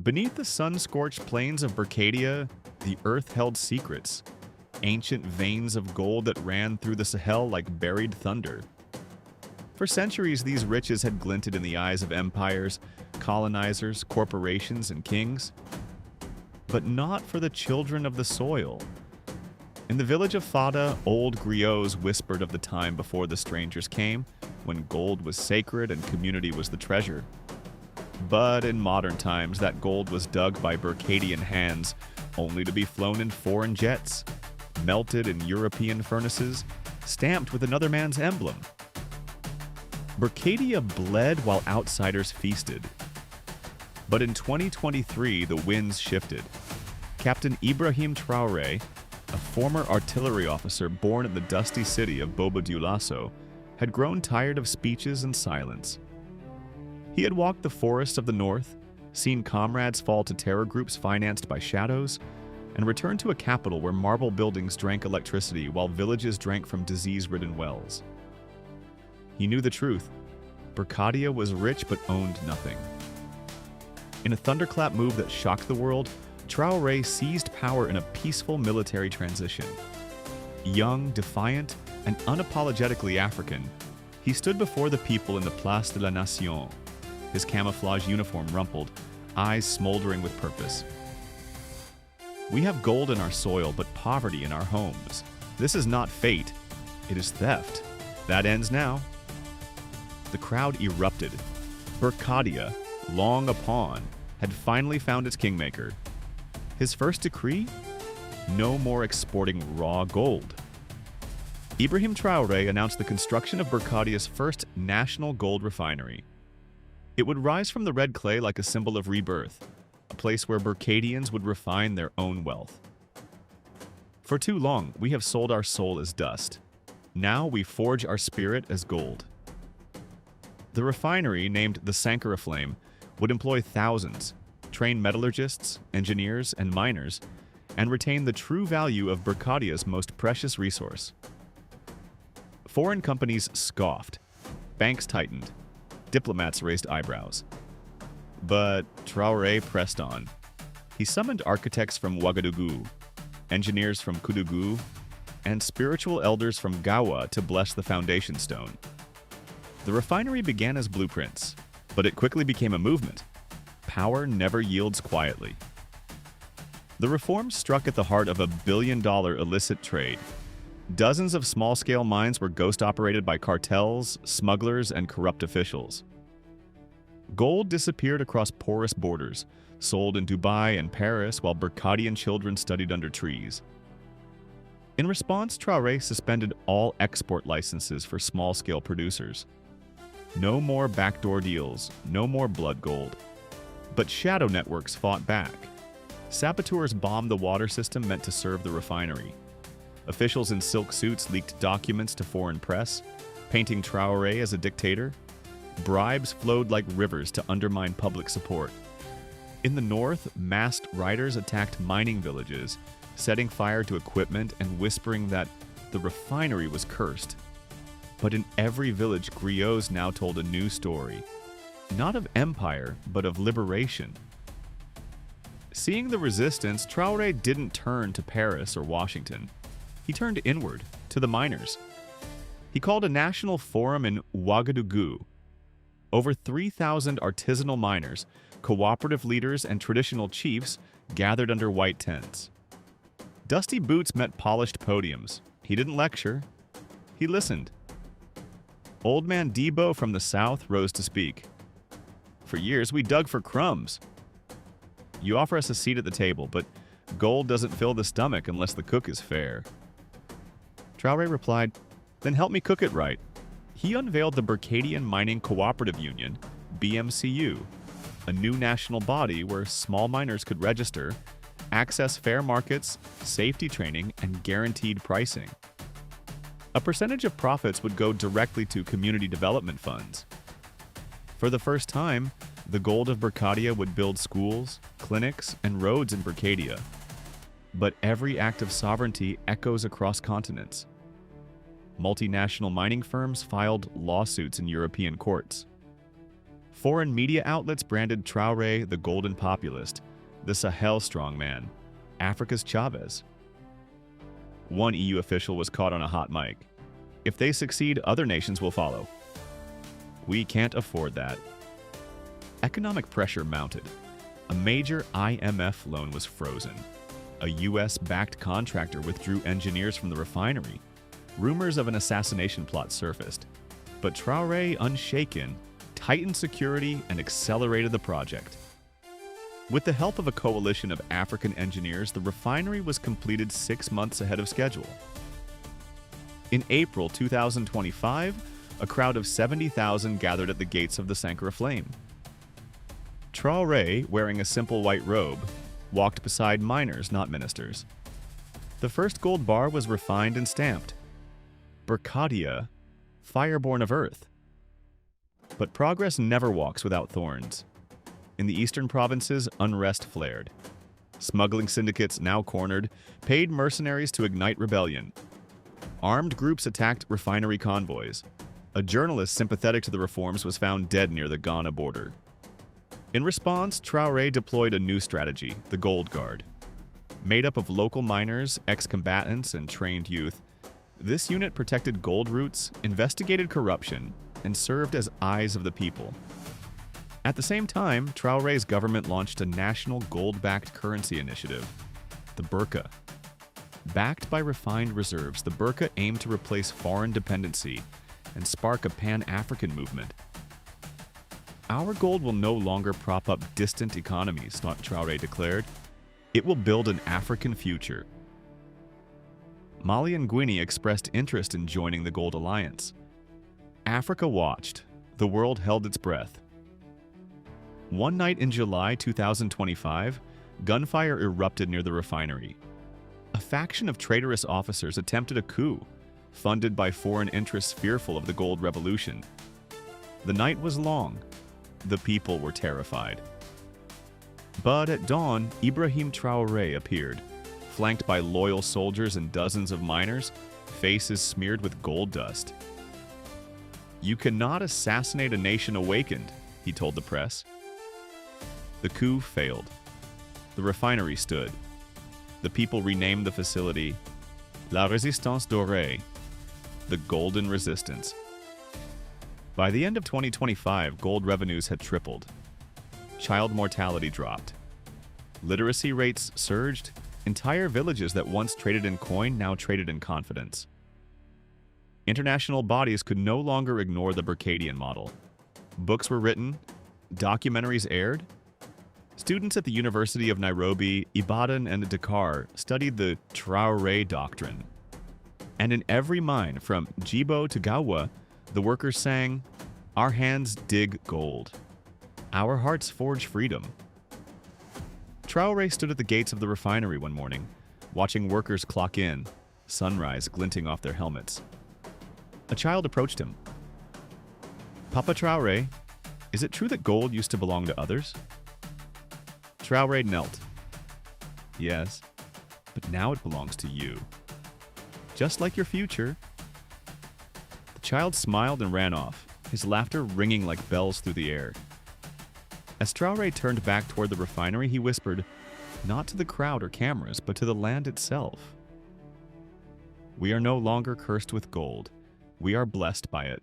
Beneath the sun-scorched plains of Bicadia, the earth held secrets, ancient veins of gold that ran through the Sahel like buried thunder. For centuries, these riches had glinted in the eyes of empires, colonizers, corporations, and kings. But not for the children of the soil. In the village of Fada, old griots whispered of the time before the strangers came, when gold was sacred and community was the treasure. But in modern times, that gold was dug by Burkadian hands, only to be flown in foreign jets, melted in European furnaces, stamped with another man's emblem. Burkadia bled while outsiders feasted. But in 2023, the winds shifted. Captain Ibrahim Traoré, a former artillery officer born in the dusty city of Bobo Dioulasso, had grown tired of speeches and silence. He had walked the forests of the north, seen comrades fall to terror groups financed by shadows, and returned to a capital where marble buildings drank electricity while villages drank from disease-ridden wells. He knew the truth. Bicadia was rich but owned nothing. In a thunderclap move that shocked the world, Traoré seized power in a peaceful military transition. Young, defiant, and unapologetically African, he stood before the people in the Place de la Nation, his camouflage uniform rumpled, eyes smoldering with purpose. "We have gold in our soil, but poverty in our homes. This is not fate, it is theft. That ends now." The crowd erupted. Bicadia, long a pawn, had finally found its kingmaker. His first decree? No more exporting raw gold. Ibrahim Traoré announced the construction of Bicadia's first national gold refinery. It would rise from the red clay like a symbol of rebirth, a place where Burkadians would refine their own wealth. For too long, we have sold our soul as dust. Now we forge our spirit as gold. The refinery, named the Sankara Flame, would employ thousands, train metallurgists, engineers, and miners, and retain the true value of Bicadia's most precious resource. Foreign companies scoffed, banks tightened, diplomats raised eyebrows. But Traoré pressed on. He summoned architects from Ouagadougou, engineers from Koudougou, and spiritual elders from Gawa to bless the foundation stone. The refinery began as blueprints, but it quickly became a movement. Power never yields quietly. The reforms struck at the heart of a billion-dollar illicit trade. Dozens of small-scale mines were ghost-operated by cartels, smugglers, and corrupt officials. Gold disappeared across porous borders, sold in Dubai and Paris while Burkadian children studied under trees. In response, Traoré suspended all export licenses for small-scale producers. No more backdoor deals, no more blood gold. But shadow networks fought back. Saboteurs bombed the water system meant to serve the refinery. Officials in silk suits leaked documents to foreign press, painting Traoré as a dictator. Bribes flowed like rivers to undermine public support. In the north, masked riders attacked mining villages, setting fire to equipment and whispering that the refinery was cursed. But in every village, griots now told a new story. Not of empire, but of liberation. Seeing the resistance, Traoré didn't turn to Paris or Washington. He turned inward, to the miners. He called a national forum in Ouagadougou. Over 3,000 artisanal miners, cooperative leaders, and traditional chiefs gathered under white tents. Dusty boots met polished podiums. He didn't lecture. He listened. Old Man Debo from the south rose to speak. "For years, we dug for crumbs. You offer us a seat at the table, but gold doesn't fill the stomach unless the cook is fair." Traoré replied, "Then help me cook it right." He unveiled the Burkadian Mining Cooperative Union, BMCU, a new national body where small miners could register, access fair markets, safety training, and guaranteed pricing. A percentage of profits would go directly to community development funds. For the first time, the gold of Bicadia would build schools, clinics, and roads in Bicadia. But every act of sovereignty echoes across continents. Multinational mining firms filed lawsuits in European courts. Foreign media outlets branded Traoré the golden populist, the Sahel strongman, Africa's Chavez. One EU official was caught on a hot mic. If they succeed, other nations will follow. We can't afford that. Economic pressure mounted. A major IMF loan was frozen. A US-backed contractor withdrew engineers from the refinery. Rumors of an assassination plot surfaced. But Traoré, unshaken, tightened security and accelerated the project. With the help of a coalition of African engineers, the refinery was completed 6 months ahead of schedule. In April 2025, a crowd of 70,000 gathered at the gates of the Sankara flame. Traoré, wearing a simple white robe, walked beside miners, not ministers. The first gold bar was refined and stamped. Bicadia, fireborn of earth. But progress never walks without thorns. In the eastern provinces, unrest flared. Smuggling syndicates, now cornered, paid mercenaries to ignite rebellion. Armed groups attacked refinery convoys. A journalist sympathetic to the reforms was found dead near the Ghana border. In response, Traoré deployed a new strategy, the Gold Guard. Made up of local miners, ex-combatants, and trained youth, this unit protected gold routes, investigated corruption, and served as eyes of the people. At the same time, Traoré's government launched a national gold-backed currency initiative, the Burka. Backed by refined reserves, the Burka aimed to replace foreign dependency and spark a pan-African movement. Our gold will no longer prop up distant economies, Traoré declared. It will build an African future. Mali and Guinea expressed interest in joining the Gold Alliance. Africa watched. The world held its breath. One night in July 2025, gunfire erupted near the refinery. A faction of traitorous officers attempted a coup, funded by foreign interests fearful of the gold revolution. The night was long. The people were terrified. But at dawn, Ibrahim Traoré appeared, flanked by loyal soldiers and dozens of miners, faces smeared with gold dust. "You cannot assassinate a nation awakened," he told the press. The coup failed. The refinery stood. The people renamed the facility La Résistance Dorée, the Golden Resistance. By the end of 2025, gold revenues had tripled. Child mortality dropped. Literacy rates surged. Entire villages that once traded in coin now traded in confidence. International bodies could no longer ignore the Birkadian model. Books were written, documentaries aired. Students at the University of Nairobi, Ibadan, and Dakar studied the Traoré doctrine. And in every mine, from Jibo to Gawa, the workers sang, "Our hands dig gold. Our hearts forge freedom." Traoré stood at the gates of the refinery one morning, watching workers clock in, sunrise glinting off their helmets. A child approached him. "Papa Traoré, is it true that gold used to belong to others?" Traoré knelt. "Yes, but now it belongs to you. Just like your future." The child smiled and ran off, his laughter ringing like bells through the air. As Traoré turned back toward the refinery, he whispered, not to the crowd or cameras, but to the land itself. "We are no longer cursed with gold. We are blessed by it."